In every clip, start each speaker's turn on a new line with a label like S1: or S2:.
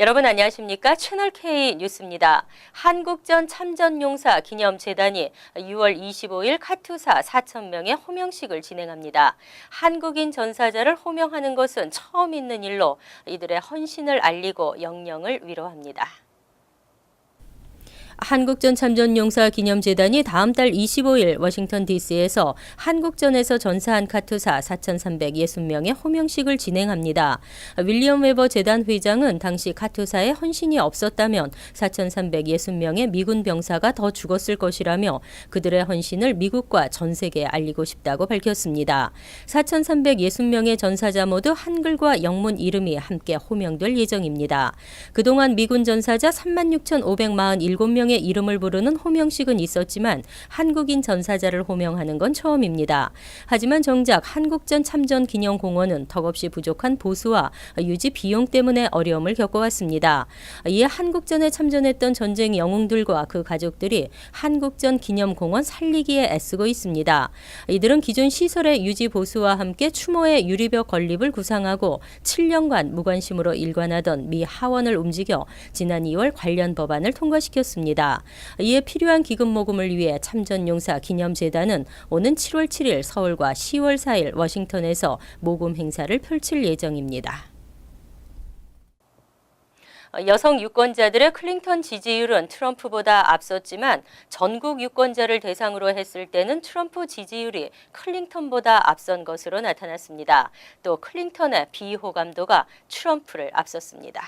S1: 여러분 안녕하십니까? 채널K 뉴스입니다. 한국전 참전용사 기념재단이 6월 25일 카투사 4,000명의 호명식을 진행합니다. 한국인 전사자를 호명하는 것은 처음 있는 일로 이들의 헌신을 알리고 영령을 위로합니다. 한국전 참전용사 기념재단이 다음 달 25일 워싱턴 DC에서 한국전에서 전사한 카투사 4,360명의 호명식을 진행합니다. 윌리엄 웨버 재단 회장은 당시 카투사에 헌신이 없었다면 4,360명의 미군 병사가 더 죽었을 것이라며 그들의 헌신을 미국과 전 세계에 알리고 싶다고 밝혔습니다. 4,360명의 전사자 모두 한글과 영문 이름이 함께 호명될 예정입니다. 그동안 미군 전사자 36,547명의 이름을 부르는 호명식은 있었지만 한국인 전사자를 호명하는 건 처음입니다. 하지만 정작 한국전 참전 기념공원은 턱없이 부족한 보수와 유지 비용 때문에 어려움을 겪어왔습니다. 이에 한국전에 참전했던 전쟁 영웅들과 그 가족들이 한국전 기념공원 살리기에 애쓰고 있습니다. 이들은 기존 시설의 유지 보수와 함께 추모의 유리벽 건립을 구상하고 7년간 무관심으로 일관하던 미 하원을 움직여 지난 2월 관련 법안을 통과시켰습니다. 이에 필요한 기금 모금을 위해 참전용사 기념재단은 오는 7월 7일 서울과 10월 4일 워싱턴에서 모금 행사를 펼칠 예정입니다. 여성 유권자들의 클린턴 지지율은 트럼프보다 앞섰지만 전국 유권자를 대상으로 했을 때는 트럼프 지지율이 클린턴보다 앞선 것으로 나타났습니다. 또 클린턴의 비호감도가 트럼프를 앞섰습니다.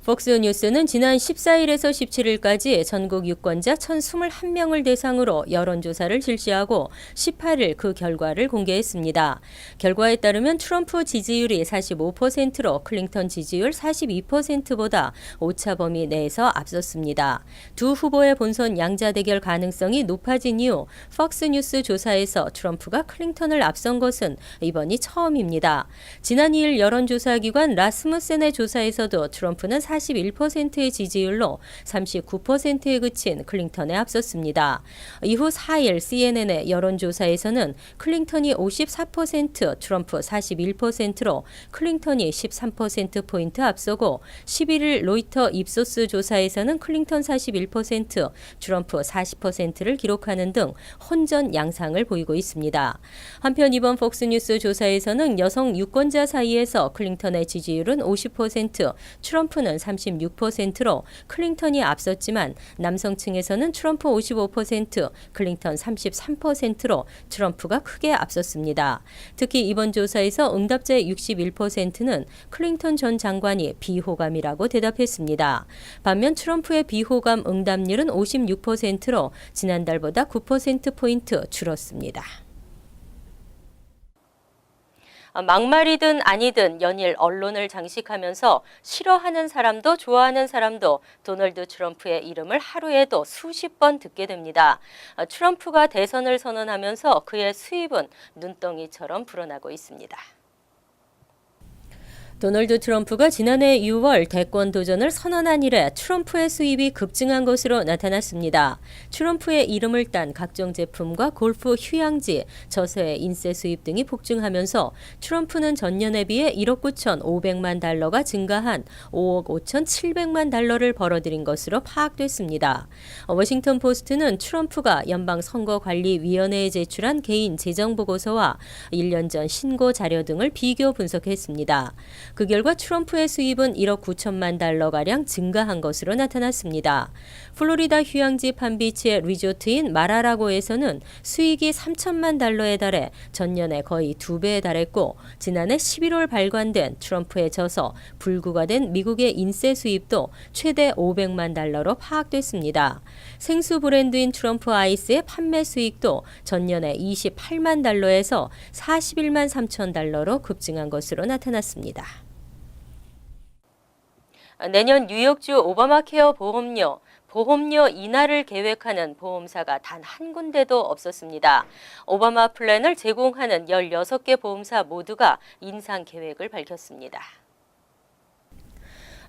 S1: 폭스뉴스는 지난 14일에서 17일까지 전국 유권자 1,021명을 대상으로 여론조사를 실시하고 18일 그 결과를 공개했습니다. 결과에 따르면 트럼프 지지율이 45%로 클린턴 지지율 42%보다 오차 범위 내에서 앞섰습니다. 두 후보의 본선 양자 대결 가능성이 높아진 이후 폭스뉴스 조사에서 트럼프가 클린턴을 앞선 것은 이번이 처음입니다. 지난 2일 여론조사기관 라스무센의 조사에서도 트럼프는 41%의 지지율로 39%에 그친 클린턴에 앞섰습니다. 이후 4일 CNN의 여론조사에서는 클린턴이 54%, 트럼프 41%로 클린턴이 13%포인트 앞서고 11일 로이터 입소스 조사에서는 클린턴 41%, 트럼프 40%를 기록하는 등 혼전 양상을 보이고 있습니다. 한편 이번 폭스뉴스 조사에서는 여성 유권자 사이에서 클린턴의 지지율은 50%, 트럼프는 36%로 클린턴이 앞섰지만 남성층에서는 트럼프 55%, 클린턴 33%로 트럼프가 크게 앞섰습니다. 특히 이번 조사에서 응답자의 61%는 클린턴 전 장관이 비호감이라고 대답했습니다. 반면 트럼프의 비호감 응답률은 56%로 지난달보다 9%포인트 줄었습니다. 막말이든 아니든 연일 언론을 장식하면서 싫어하는 사람도 좋아하는 사람도 도널드 트럼프의 이름을 하루에도 수십 번 듣게 됩니다. 트럼프가 대선을 선언하면서 그의 수입은 눈덩이처럼 불어나고 있습니다. 도널드 트럼프가 지난해 6월 대권 도전을 선언한 이래 트럼프의 수입이 급증한 것으로 나타났습니다. 트럼프의 이름을 딴 각종 제품과 골프 휴양지, 저서의 인쇄 수입 등이 폭증하면서 트럼프는 전년에 비해 1억 9,500만 달러가 증가한 5억 5,700만 달러를 벌어들인 것으로 파악됐습니다. 워싱턴 포스트는 트럼프가 연방선거관리위원회에 제출한 개인 재정보고서와 1년 전 신고 자료 등을 비교 분석했습니다. 그 결과 트럼프의 수입은 1억 9천만 달러가량 증가한 것으로 나타났습니다. 플로리다 휴양지 판비치의 리조트인 마라라고에서는 수익이 3천만 달러에 달해 전년에 거의 2배에 달했고 지난해 11월 발간된 트럼프의 저서 불구가 된 미국의 인쇄 수입도 최대 500만 달러로 파악됐습니다. 생수 브랜드인 트럼프 아이스의 판매 수익도 전년에 28만 달러에서 41만 3천 달러로 급증한 것으로 나타났습니다. 내년 뉴욕주 오바마케어 보험료 인하를 계획하는 보험사가 단 한 군데도 없었습니다. 오바마 플랜을 제공하는 16개 보험사 모두가 인상 계획을 밝혔습니다.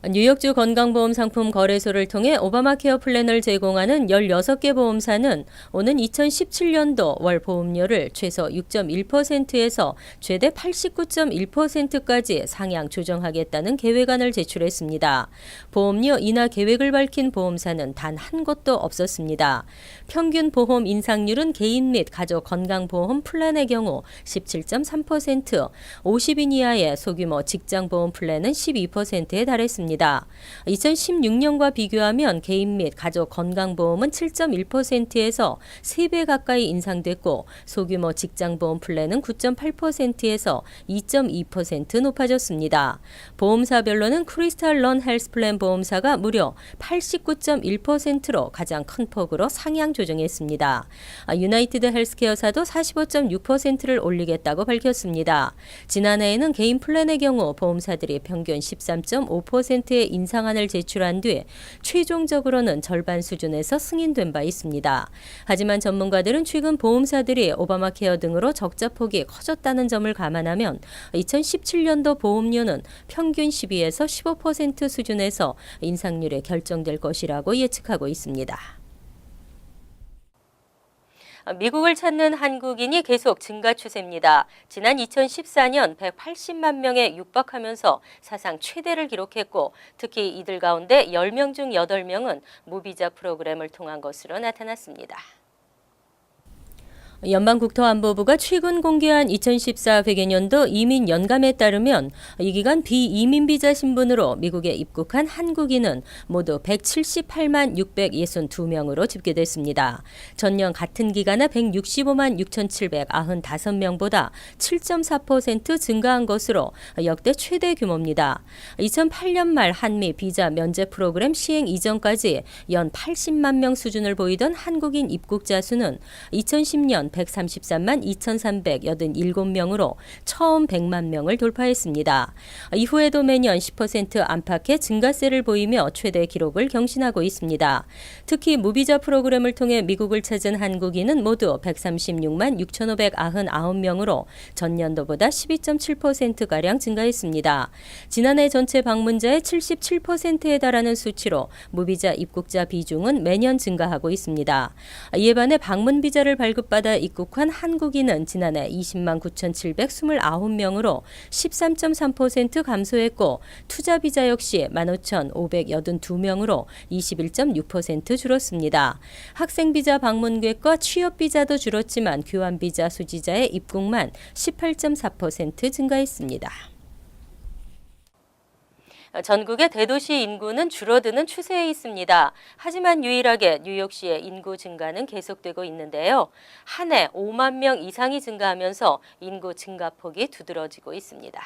S1: 뉴욕주 건강보험 상품 거래소를 통해 오바마케어 플랜을 제공하는 16개 보험사는 오는 2017년도 월 보험료를 최소 6.1%에서 최대 89.1%까지 상향 조정하겠다는 계획안을 제출했습니다. 보험료 인하 계획을 밝힌 보험사는 단 한 곳도 없었습니다. 평균 보험 인상률은 개인 및 가족 건강보험 플랜의 경우 17.3%, 50인 이하의 소규모 직장보험 플랜은 12%에 달했습니다. 2016년과 비교하면 개인 및 가족 건강보험은 7.1%에서 3배 가까이 인상됐고 소규모 직장보험 플랜은 9.8%에서 2.2% 높아졌습니다. 보험사별로는 크리스탈 런 헬스 플랜 보험사가 무려 89.1%로 가장 큰 폭으로 상향 조정했습니다. 유나이티드 헬스케어사도 45.6%를 올리겠다고 밝혔습니다. 지난해에는 개인 플랜의 경우 보험사들이 평균 13.5%의 인상안을 제출한 뒤 최종적으로는 절반 수준에서 승인된 바 있습니다. 하지만 전문가들은 최근 보험사들이 오바마케어 등으로 적자 폭이 커졌다는 점을 감안하면 2017년도 보험료는 평균 12에서 15% 수준에서 인상률이 결정될 것이라고 예측하고 있습니다. 미국을 찾는 한국인이 계속 증가 추세입니다. 지난 2014년 180만 명에 육박하면서 사상 최대를 기록했고 특히 이들 가운데 10명 중 8명은 무비자 프로그램을 통한 것으로 나타났습니다. 연방국토안보부가 최근 공개한 2014 회계년도 이민 연감에 따르면 이 기간 비이민 비자 신분으로 미국에 입국한 한국인은 모두 178만 662명으로 집계됐습니다. 전년 같은 기간에 165만 6,795명보다 7.4% 증가한 것으로 역대 최대 규모입니다. 2008년 말 한미 비자 면제 프로그램 시행 이전까지 연 80만 명 수준을 보이던 한국인 입국자 수는 2010년 133만 2,387명으로 처음 100만 명을 돌파했습니다. 이후에도 매년 10% 안팎의 증가세를 보이며 최대 기록을 경신하고 있습니다. 특히 무비자 프로그램을 통해 미국을 찾은 한국인은 모두 136만 6,599명으로 전년도보다 12.7%가량 증가했습니다. 지난해 전체 방문자의 77%에 달하는 수치로 무비자 입국자 비중은 매년 증가하고 있습니다. 이에 반해 방문 비자를 발급받아 입국한 한국인은 지난해 20만 9,729명으로 13.3% 감소했고 투자 비자 역시 15,582명으로 21.6% 줄었습니다. 학생 비자 방문객과 취업 비자도 줄었지만 교환 비자 수지자의 입국만 18.4% 증가했습니다. 전국의 대도시 인구는 줄어드는 추세에 있습니다. 하지만 유일하게 뉴욕시의 인구 증가는 계속되고 있는데요. 한 해 5만 명 이상이 증가하면서 인구 증가폭이 두드러지고 있습니다.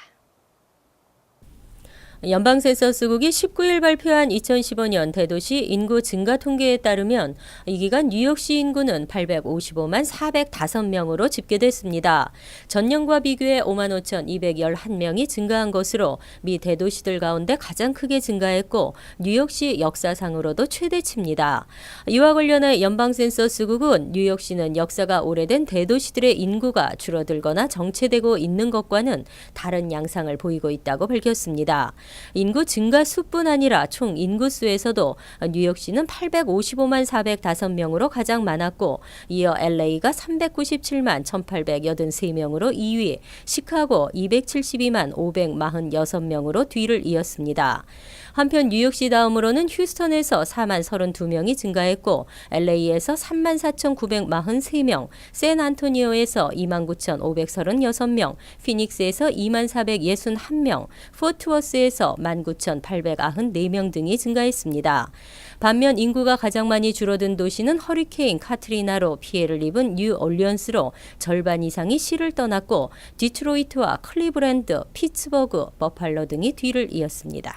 S1: 연방센서스국이 19일 발표한 2015년 대도시 인구 증가 통계에 따르면 이 기간 뉴욕시 인구는 855만 405명으로 집계됐습니다. 전년과 비교해 5만 5,211명이 증가한 것으로 미 대도시들 가운데 가장 크게 증가했고 뉴욕시 역사상으로도 최대치입니다. 이와 관련해 연방센서스국은 뉴욕시는 역사가 오래된 대도시들의 인구가 줄어들거나 정체되고 있는 것과는 다른 양상을 보이고 있다고 밝혔습니다. 인구 증가 수뿐 아니라 총 인구수에서도 뉴욕시는 855만 405명으로 가장 많았고 이어 LA가 397만 1883명으로 2위, 시카고 272만 546명으로 뒤를 이었습니다. 한편 뉴욕시 다음으로는 휴스턴에서 4만 32명이 증가했고 LA에서 3만 4,943명, 샌안토니오에서 2만 9,536명, 피닉스에서 2만 461명, 포트워스에서 19,894명 등이 증가했습니다. 반면 인구가 가장 많이 줄어든 도시는 허리케인 카트리나로 피해를 입은 뉴올리언스로 절반 이상이 시를 떠났고 디트로이트와 클리브랜드, 피츠버그, 버팔로 등이 뒤를 이었습니다.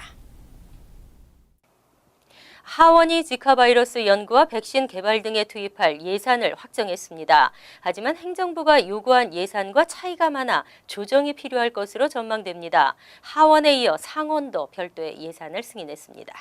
S1: 하원이 지카 바이러스 연구와 백신 개발 등에 투입할 예산을 확정했습니다. 하지만 행정부가 요구한 예산과 차이가 많아 조정이 필요할 것으로 전망됩니다. 하원에 이어 상원도 별도의 예산을 승인했습니다.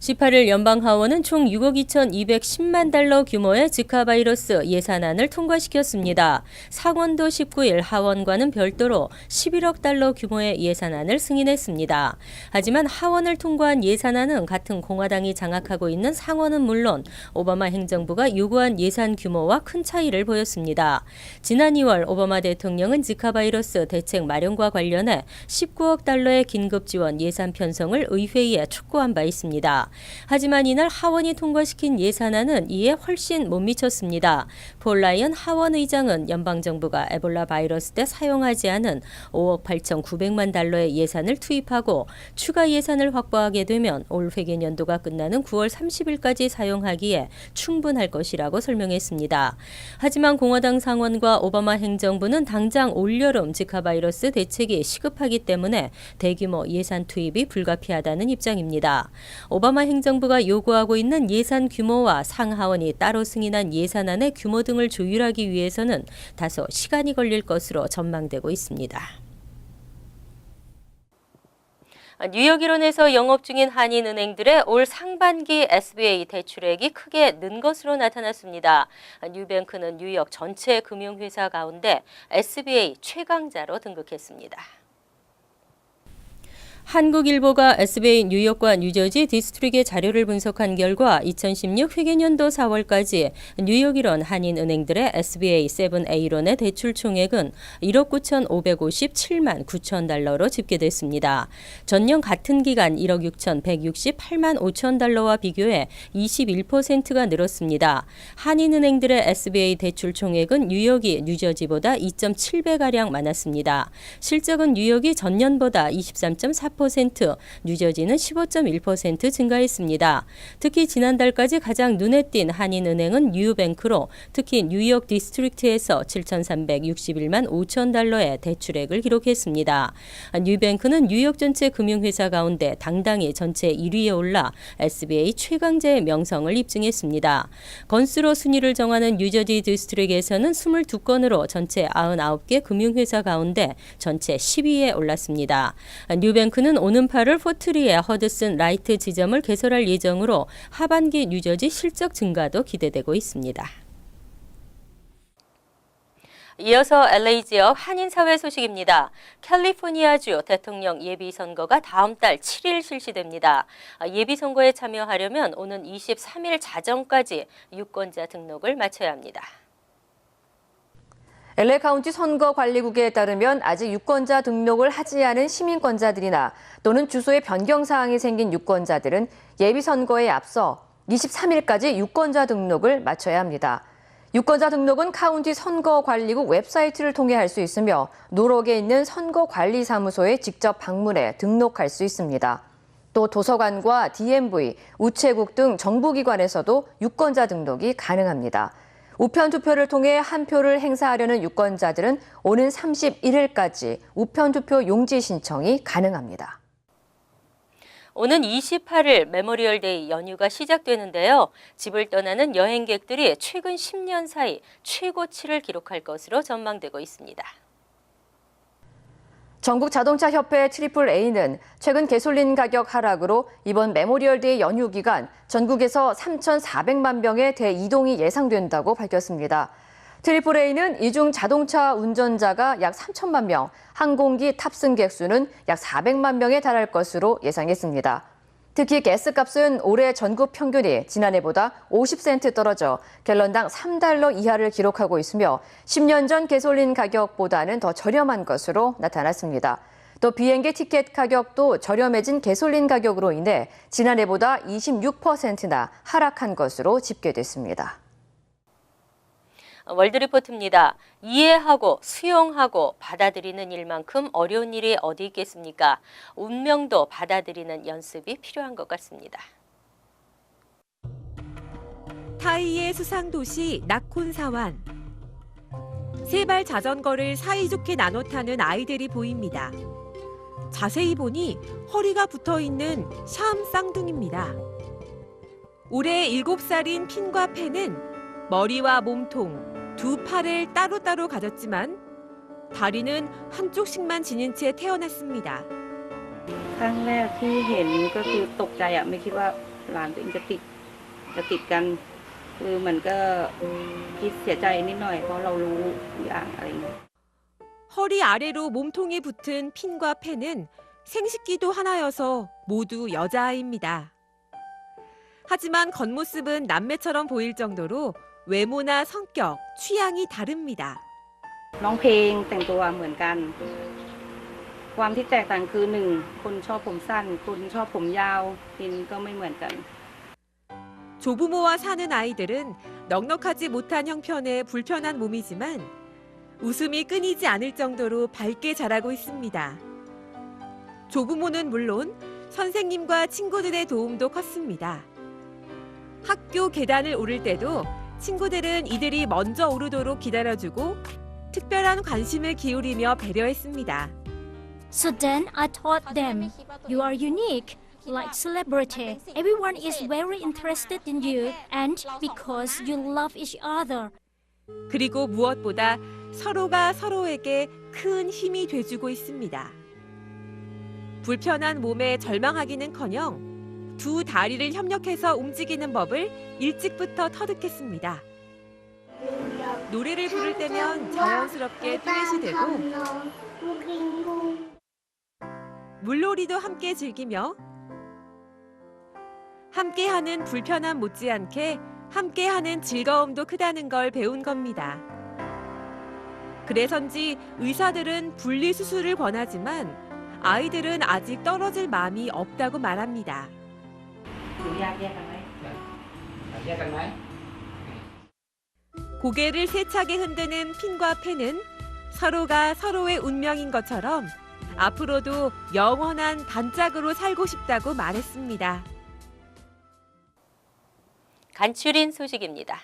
S1: 18일 연방하원은 총 6억 2,210만 달러 규모의 지카 바이러스 예산안을 통과시켰습니다. 상원도 19일 하원과는 별도로 11억 달러 규모의 예산안을 승인했습니다. 하지만 하원을 통과한 예산안은 같은 공화당이 장악하고 있는 상원은 물론 오바마 행정부가 요구한 예산 규모와 큰 차이를 보였습니다. 지난 2월 오바마 대통령은 지카 바이러스 대책 마련과 관련해 19억 달러의 긴급 지원 예산 편성을 의회에 촉구한 바 있습니다. 하지만 이날 하원이 통과시킨 예산안은 이에 훨씬 못 미쳤습니다. 폴 라이언 하원 의장은 연방정부가 에볼라 바이러스 때 사용하지 않은 5억 8,900만 달러의 예산을 투입하고 추가 예산을 확보하게 되면 올 회계연도가 끝나는 9월 30일까지 사용하기에 충분할 것이라고 설명했습니다. 하지만 공화당 상원과 오바마 행정부는 당장 올여름 지카 바이러스 대책이 시급하기 때문에 대규모 예산 투입이 불가피하다는 입장입니다. 오바마 행정부가 요구하고 있는 예산 규모와 상하원이 따로 승인한 예산안의 규모 등을 조율하기 위해서는 다소 시간이 걸릴 것으로 전망되고 있습니다. 뉴욕 일원에서 영업 중인 한인은행들의 올 상반기 SBA 대출액이 크게 는 것으로 나타났습니다. 뉴뱅크는 뉴욕 전체 금융회사 가운데 SBA 최강자로 등극했습니다. 한국일보가 SBA 뉴욕과 뉴저지 디스트릭의 자료를 분석한 결과 2016 회계연도 4월까지 뉴욕 일원 한인은행들의 SBA 7A론의 대출 총액은 1억 9,557만 9천 달러로 집계됐습니다. 전년 같은 기간 1억 6,168만 5천 달러와 비교해 21%가 늘었습니다. 한인은행들의 SBA 대출 총액은 뉴욕이 뉴저지보다 2.7배가량 많았습니다. 실적은 뉴욕이 전년보다 23.4%, 뉴저지는 15.1% 증가했습니다. 특히 지난달까지 가장 눈에 띈 한인은행은 뉴뱅크로 특히 뉴욕 디스트릭트에서 7,361만 5천 달러의 대출액을 기록했습니다. 뉴뱅크는 뉴욕 전체 금융회사 가운데 당당히 전체 1위에 올라 SBA 최강자의 명성을 입증했습니다. 건수로 순위를 정하는 뉴저지 디스트릭트에서는 22건으로 전체 99개 금융회사 가운데 전체 10위에 올랐습니다. 뉴뱅크는 오는 8월 포트리의 허드슨 라이트 지점을 개설할 예정으로 하반기 뉴저지 실적 증가도 기대되고 있습니다. 이어서 LA 지역 한인사회 소식입니다. 캘리포니아주 대통령 예비선거가 다음 달 7일 실시됩니다. 예비선거에 참여하려면 오는 23일 자정까지 유권자 등록을 마쳐야 합니다.
S2: LA 카운티 선거관리국에 따르면 아직 유권자 등록을 하지 않은 시민권자들이나 또는 주소에 변경 사항이 생긴 유권자들은 예비선거에 앞서 23일까지 유권자 등록을 마쳐야 합니다. 유권자 등록은 카운티 선거관리국 웹사이트를 통해 할 수 있으며 노록에 있는 선거관리사무소에 직접 방문해 등록할 수 있습니다. 또 도서관과 DMV, 우체국 등 정부기관에서도 유권자 등록이 가능합니다. 우편 투표를 통해 한 표를 행사하려는 유권자들은 오는 31일까지 우편 투표 용지 신청이 가능합니다.
S1: 오는 28일 메모리얼데이 연휴가 시작되는데요. 집을 떠나는 여행객들이 최근 10년 사이 최고치를 기록할 것으로 전망되고 있습니다.
S2: 전국자동차협회 AAA는 최근 가솔린 가격 하락으로 이번 메모리얼데이 연휴 기간 전국에서 3,400만 명의 대이동이 예상된다고 밝혔습니다. AAA는 이중 자동차 운전자가 약 3천만 명, 항공기 탑승객 수는 약 400만 명에 달할 것으로 예상했습니다. 특히 가스값은 올해 전국 평균이 지난해보다 50센트 떨어져 갤런당 $3 이하를 기록하고 있으며 10년 전 가솔린 가격보다는 더 저렴한 것으로 나타났습니다. 또 비행기 티켓 가격도 저렴해진 가솔린 가격으로 인해 지난해보다 26%나 하락한 것으로 집계됐습니다.
S1: 월드리포트입니다. 이해하고 수용하고 받아들이는 일만큼 어려운 일이 어디 있겠습니까? 운명도 받아들이는 연습이 필요한 것 같습니다.
S3: 타이의 수상도시 나콘사완. 세발 자전거를 사이좋게 나눠 타는 아이들이 보입니다. 자세히 보니 허리가 붙어있는 샴 쌍둥이입니다. 올해 7살인 핀과 펜은 머리와 몸통, 두 팔을 따로따로 가졌지만 다리는 한쪽씩만 지닌 채 태어났습니다.
S4: ครั้งแรกที่เห็นก็คือตกใจอะไม่คิดว่าหลานตัวเองจะติดกันคือมันก็คิดเสียใจนิดหน่อยเพราะเรารู้ทุกอย่างอะไรอย่างเงี้ย
S3: 허리 아래로 몸통에 붙은 핀과 펜은 생식기도 하나여서 모두 여자아이입니다. 하지만 겉모습은 남매처럼 보일 정도로 외모나 성격, 취향이 다릅니다.
S4: ร้องเพลงแต่งตัวเหมือนกัน ความที่แตกต่างคือหนึ่งคนชอบผมสั้นคนชอบผมยาวพินก็ไม่เหมือนกัน
S3: 조부모와 사는 아이들은 넉넉하지 못한 형편의 불편한 몸이지만 웃음이 끊이지 않을 정도로 밝게 자라고 있습니다. 조부모는 물론 선생님과 친구들의 도움도 컸습니다. 학교 계단을 오를 때도 친구들은 이들이 먼저 오르도록 기다려주고 특별한 관심을 기울이며 배려했습니다.
S5: So then I taught them, you are unique, like celebrity. Everyone is very interested in you and because you love each other.
S3: 그리고 무엇보다 서로가 서로에게 큰 힘이 돼주고 있습니다. 불편한 몸에 절망하기는커녕 두 다리를 협력해서 움직이는 법을 일찍부터 터득했습니다. 노래를 부를 때면 자연스럽게 듀엣이 되고 물놀이도 함께 즐기며 함께하는 불편함 못지않게 함께하는 즐거움도 크다는 걸 배운 겁니다. 그래서인지 의사들은 분리수술을 권하지만 아이들은 아직 떨어질 마음이 없다고 말합니다.
S4: หนูอยากแยกกันไหม
S6: แยกกันไหม
S3: 고개를 세차게 흔드는 핀과 펜은 서로가 서로의 운명인 것처럼 앞으로도 영원한 단짝으로 살고 싶다고 말했습니다.
S1: 간추린 소식입니다.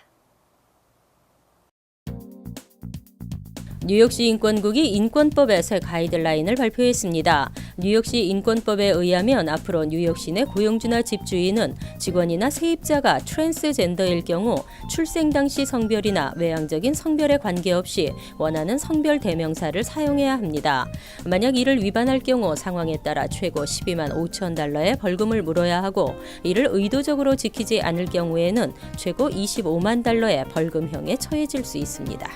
S1: 뉴욕시 인권국이 인권법의 새 가이드라인을 발표했습니다. 뉴욕시 인권법에 의하면 앞으로 뉴욕시 내 고용주나 집주인은 직원이나 세입자가 트랜스젠더일 경우 출생 당시 성별이나 외향적인 성별에 관계없이 원하는 성별 대명사를 사용해야 합니다. 만약 이를 위반할 경우 상황에 따라 최고 12만 5천 달러의 벌금을 물어야 하고 이를 의도적으로 지키지 않을 경우에는 최고 25만 달러의 벌금형에 처해질 수 있습니다.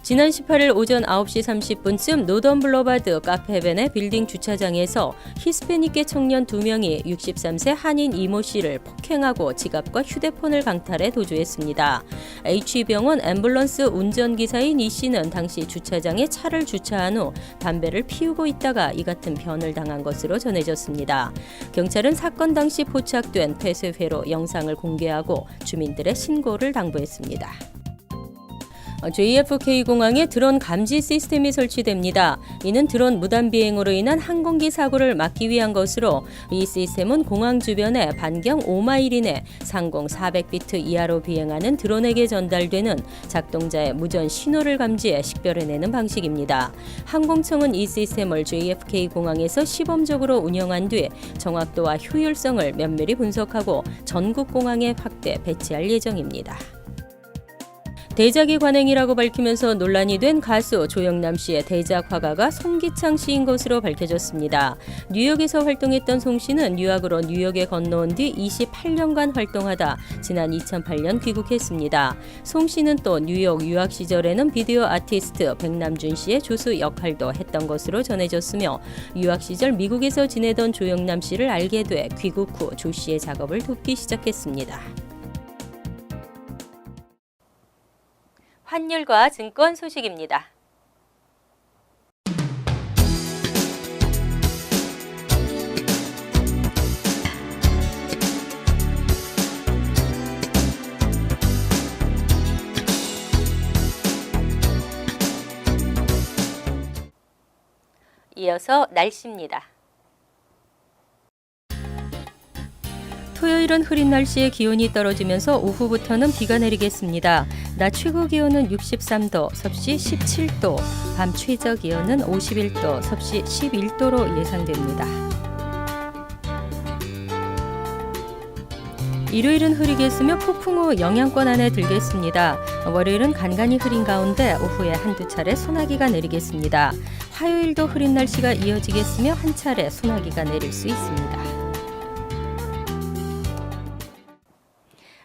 S1: 지난 18일 오전 9시 30분쯤 노던 블러바드 카페벤의 빌딩 주차장에서 히스패닉계 청년 2명이 63세 한인 이모 씨를 폭행하고 지갑과 휴대폰을 강탈해 도주했습니다. H병원 앰뷸런스 운전기사인 이 씨는 당시 주차장에 차를 주차한 후 담배를 피우고 있다가 이 같은 변을 당한 것으로 전해졌습니다. 경찰은 사건 당시 포착된 폐쇄회로 영상을 공개하고 주민들의 신고를 당부했습니다. JFK 공항에 드론 감지 시스템이 설치됩니다. 이는 드론 무단 비행으로 인한 항공기 사고를 막기 위한 것으로 이 시스템은 공항 주변에 반경 5마일 이내 상공 400피트 이하로 비행하는 드론에게 전달되는 작동자의 무전 신호를 감지해 식별해내는 방식입니다. 항공청은 이 시스템을 JFK 공항에서 시범적으로 운영한 뒤 정확도와 효율성을 면밀히 분석하고 전국 공항에 확대 배치할 예정입니다. 대작이 관행이라고 밝히면서 논란이 된 가수 조영남 씨의 대작 화가가 송기창 씨인 것으로 밝혀졌습니다. 뉴욕에서 활동했던 송 씨는 유학으로 뉴욕에 건너온 뒤 28년간 활동하다 지난 2008년 귀국했습니다. 송 씨는 또 뉴욕 유학 시절에는 비디오 아티스트 백남준 씨의 조수 역할도 했던 것으로 전해졌으며 유학 시절 미국에서 지내던 조영남 씨를 알게 돼 귀국 후 조 씨의 작업을 돕기 시작했습니다. 환율과 증권 소식입니다. 이어서 날씨입니다. 토요일은 흐린 날씨에 기온이 떨어지면서 오후부터는 비가 내리겠습니다. 낮 최고 기온은 63도, 섭씨 17도, 밤 최저 기온은 51도, 섭씨 11도로 예상됩니다. 일요일은 흐리겠으며 폭풍 후 영향권 안에 들겠습니다. 월요일은 간간히 흐린 가운데 오후에 한두 차례 소나기가 내리겠습니다. 화요일도 흐린 날씨가 이어지겠으며 한 차례 소나기가 내릴 수 있습니다.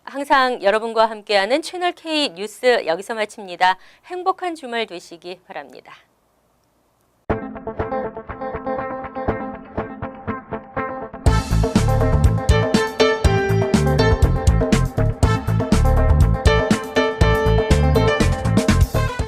S1: 항상 여러분과 함께하는 채널 K 뉴스 여기서 마칩니다. 행복한 주말 되시기 바랍니다.